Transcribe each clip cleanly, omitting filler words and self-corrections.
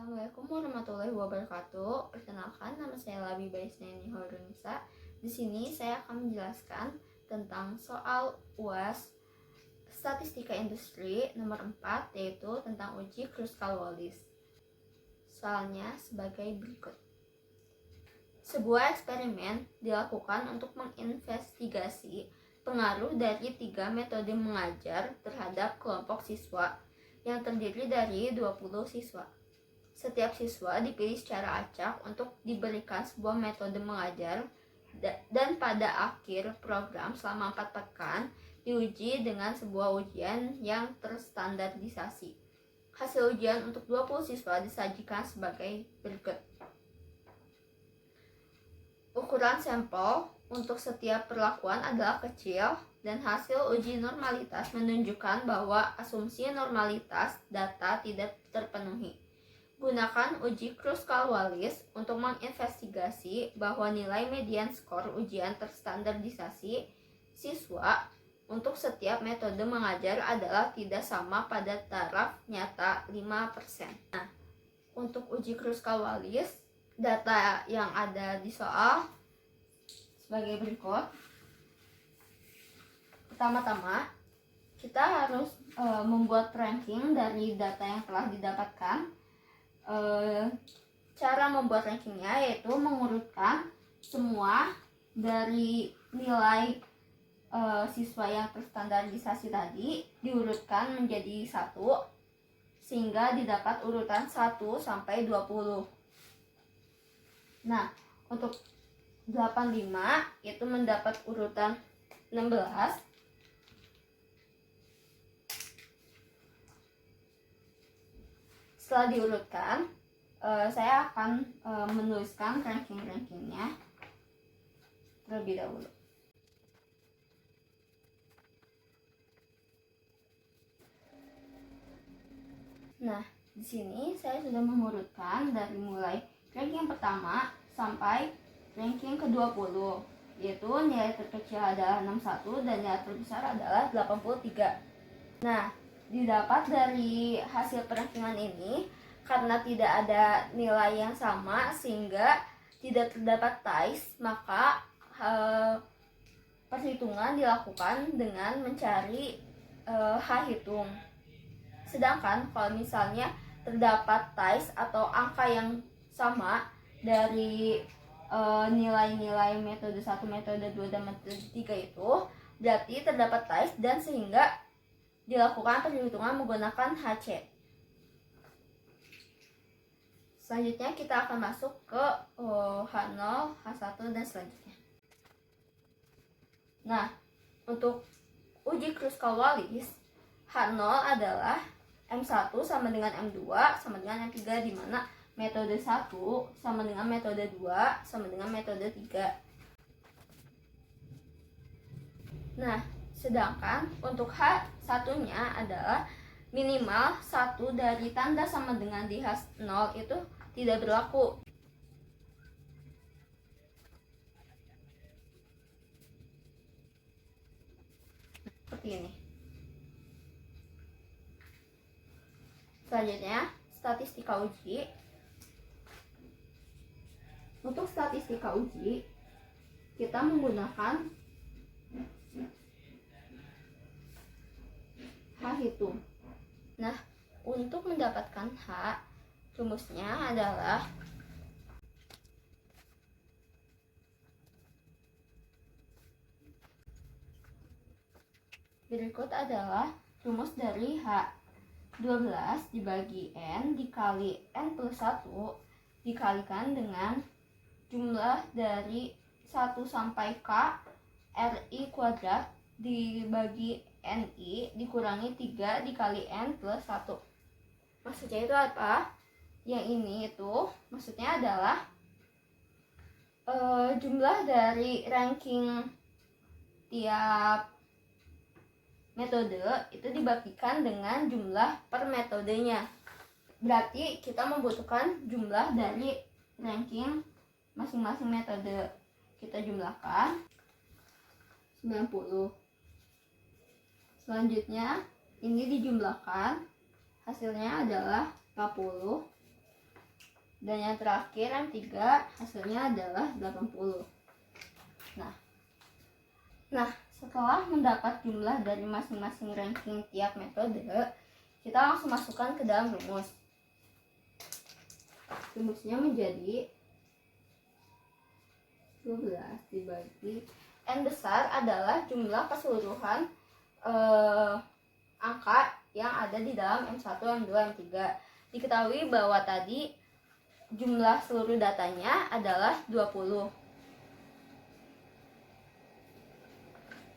Assalamualaikum warahmatullahi wabarakatuh. Perkenalkan, nama saya Labiba Isnani Horunisa. Di sini saya akan menjelaskan tentang soal UAS Statistika Industri nomor 4, yaitu tentang uji Kruskal-Wallis. Soalnya sebagai berikut. Sebuah eksperimen dilakukan untuk menginvestigasi pengaruh dari 3 metode mengajar terhadap kelompok siswa yang terdiri dari 20 siswa. Setiap siswa dipilih secara acak untuk diberikan sebuah metode mengajar dan pada akhir program selama 4 pekan diuji dengan sebuah ujian yang terstandarisasi. Hasil ujian untuk 20 siswa disajikan sebagai berikut. Ukuran sampel untuk setiap perlakuan adalah kecil dan hasil uji normalitas menunjukkan bahwa asumsi normalitas data tidak terpenuhi. Gunakan uji Kruskal-Wallis untuk menginvestigasi bahwa nilai median skor ujian terstandarisasi siswa untuk setiap metode mengajar adalah tidak sama pada taraf nyata 5%. Nah, untuk uji Kruskal-Wallis, data yang ada di soal sebagai berikut. Pertama-tama, kita harus membuat ranking dari data yang telah didapatkan. Cara membuat rankingnya yaitu mengurutkan semua dari nilai siswa yang terstandarisasi tadi diurutkan menjadi 1 sehingga didapat urutan 1 sampai 20. Nah, untuk 85 itu mendapat urutan 16. Setelah diurutkan, saya akan menuliskan ranking-rankingnya terlebih dahulu. Nah, di sini saya sudah mengurutkan dari mulai ranking pertama sampai ranking ke-20, yaitu nilai terkecil adalah 61 dan nilai terbesar adalah 83. Nah, didapat dari hasil perankingan ini karena tidak ada nilai yang sama sehingga tidak terdapat ties, maka perhitungan dilakukan dengan mencari H-hitung. Sedangkan kalau misalnya terdapat ties atau angka yang sama dari nilai-nilai metode 1, metode 2, dan metode 3 itu, berarti terdapat ties dan sehingga dilakukan perhitungan menggunakan HC. Selanjutnya kita akan masuk ke H0, H1, dan selanjutnya. Nah, untuk uji Kruskal-Wallis, H0 adalah M1 sama dengan M2 sama dengan M3, di mana metode 1 sama dengan metode 2 sama dengan metode 3. Nah, sedangkan untuk H1-nya adalah minimal 1 dari tanda sama dengan di H0 itu tidak berlaku. Seperti ini. Selanjutnya, statistika uji. Untuk statistika uji, kita menggunakan H-hitung. Nah, untuk mendapatkan H, rumusnya adalah berikut adalah rumus dari H. 12 dibagi N dikali N plus 1 dikalikan dengan jumlah dari 1 sampai K RI kuadrat dibagi NI dikurangi 3 dikali N plus 1. Maksudnya itu apa? Yang ini itu maksudnya adalah jumlah dari ranking tiap metode itu dibagikan dengan jumlah per metodenya. Berarti kita membutuhkan jumlah dari ranking masing-masing metode. Kita jumlahkan 90. Selanjutnya ini dijumlahkan, hasilnya adalah 40. Dan yang terakhir M3 hasilnya adalah 80. Nah, setelah mendapat jumlah dari masing-masing ranking tiap metode, kita langsung masukkan ke dalam rumus. Rumusnya menjadi 12 dibagi N besar adalah jumlah keseluruhan angka yang ada di dalam M1, M2, M3. Diketahui bahwa tadi jumlah seluruh datanya adalah 20.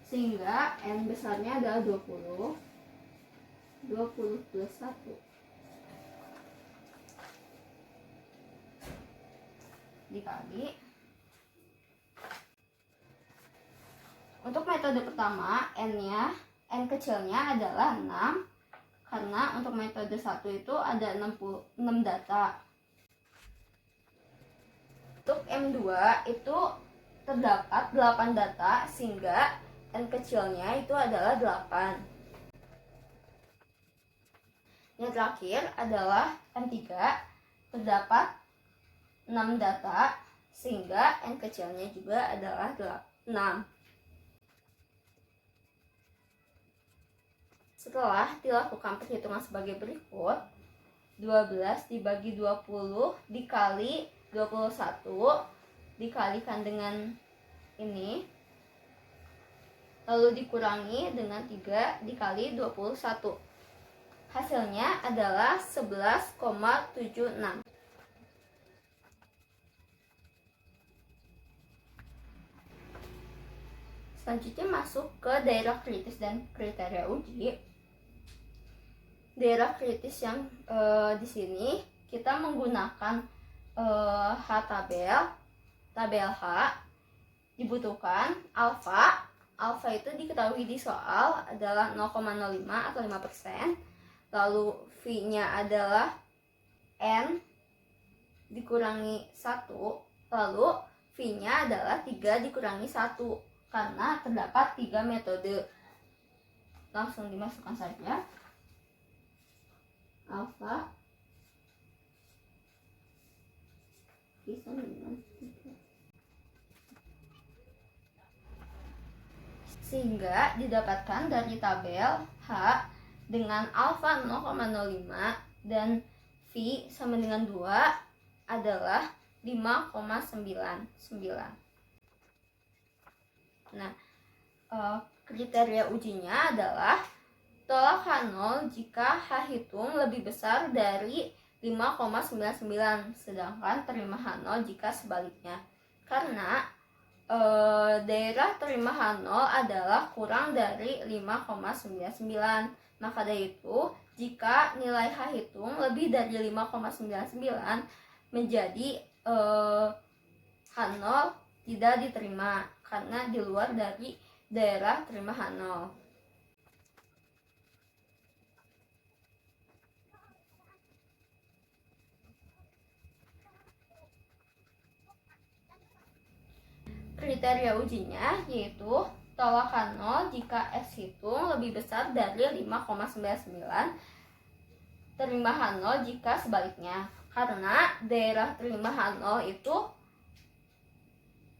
Sehingga N besarnya adalah 20. 20 plus 1 dikali. Untuk metode pertama, N kecilnya adalah 6, karena untuk metode 1 itu ada 6 data. Untuk M2 itu terdapat 8 data, sehingga N kecilnya itu adalah 8. Yang terakhir adalah M3, terdapat 6 data, sehingga N kecilnya juga adalah 6. Setelah dilakukan perhitungan sebagai berikut, 12 dibagi 20 dikali 21 dikalikan dengan ini, lalu dikurangi dengan 3 dikali 21. Hasilnya adalah 11,76. Selanjutnya masuk ke daerah kritis dan kriteria uji. Daerah kritis yang di sini kita menggunakan tabel H, dibutuhkan alfa. Alfa itu diketahui di soal adalah 0,05 atau 5%. Lalu V-nya adalah N dikurangi 1. Lalu V-nya adalah 3 dikurangi 1, karena terdapat 3 metode. Langsung dimasukkan saja. Alfa bisa dengan 3. Sehingga didapatkan dari tabel H dengan alfa 0,05 dan V sama dengan 2 adalah 5,99. Nah, kriteria ujinya adalah tolak H0 jika H hitung lebih besar dari 5,99, sedangkan terima H0 jika sebaliknya. Karena daerah terima H0 adalah kurang dari 5,99. Maka dari itu, jika nilai H hitung lebih dari 5,99 menjadi H0 tidak diterima karena di luar dari daerah terima H0. Kriteria ujinya yaitu tolak H0 jika X hitung lebih besar dari 5,99, terima H0 jika sebaliknya. Karena daerah terima H0 itu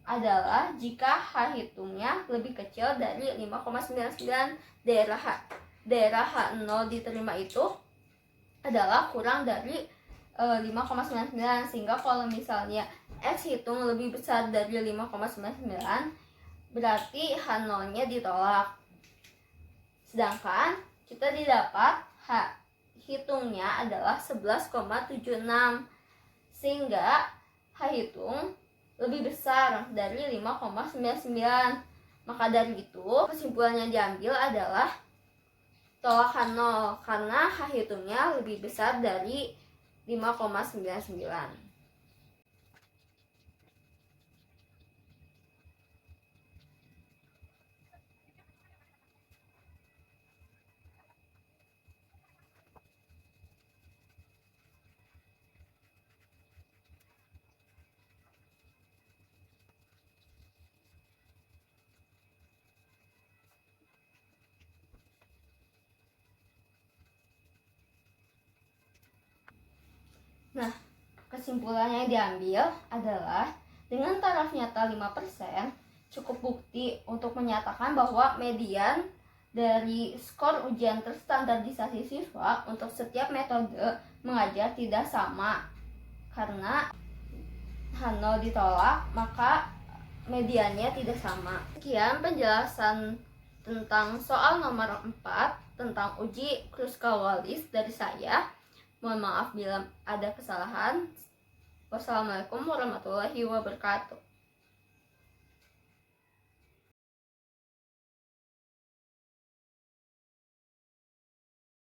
adalah jika H hitungnya lebih kecil dari 5,99. Daerah H0 diterima itu adalah kurang dari 5,99, sehingga kalau misalnya X hitung lebih besar dari 5,99 berarti H0-nya ditolak. Sedangkan kita didapat H hitungnya adalah 11,76, sehingga H hitung lebih besar dari 5,99. Maka dari itu, kesimpulan yang diambil adalah tolak H0 karena H hitungnya lebih besar dari 5,99. Nah, Kesimpulan yang diambil adalah dengan taraf nyata 5%, cukup bukti untuk menyatakan bahwa median dari skor ujian terstandardisasi siswa untuk setiap metode mengajar tidak sama. Karena H0 ditolak, maka mediannya tidak sama. Sekian penjelasan tentang soal nomor 4 tentang uji Kruskal-Wallis dari saya. Mohon maaf bila ada kesalahan. Wassalamualaikum warahmatullahi wabarakatuh.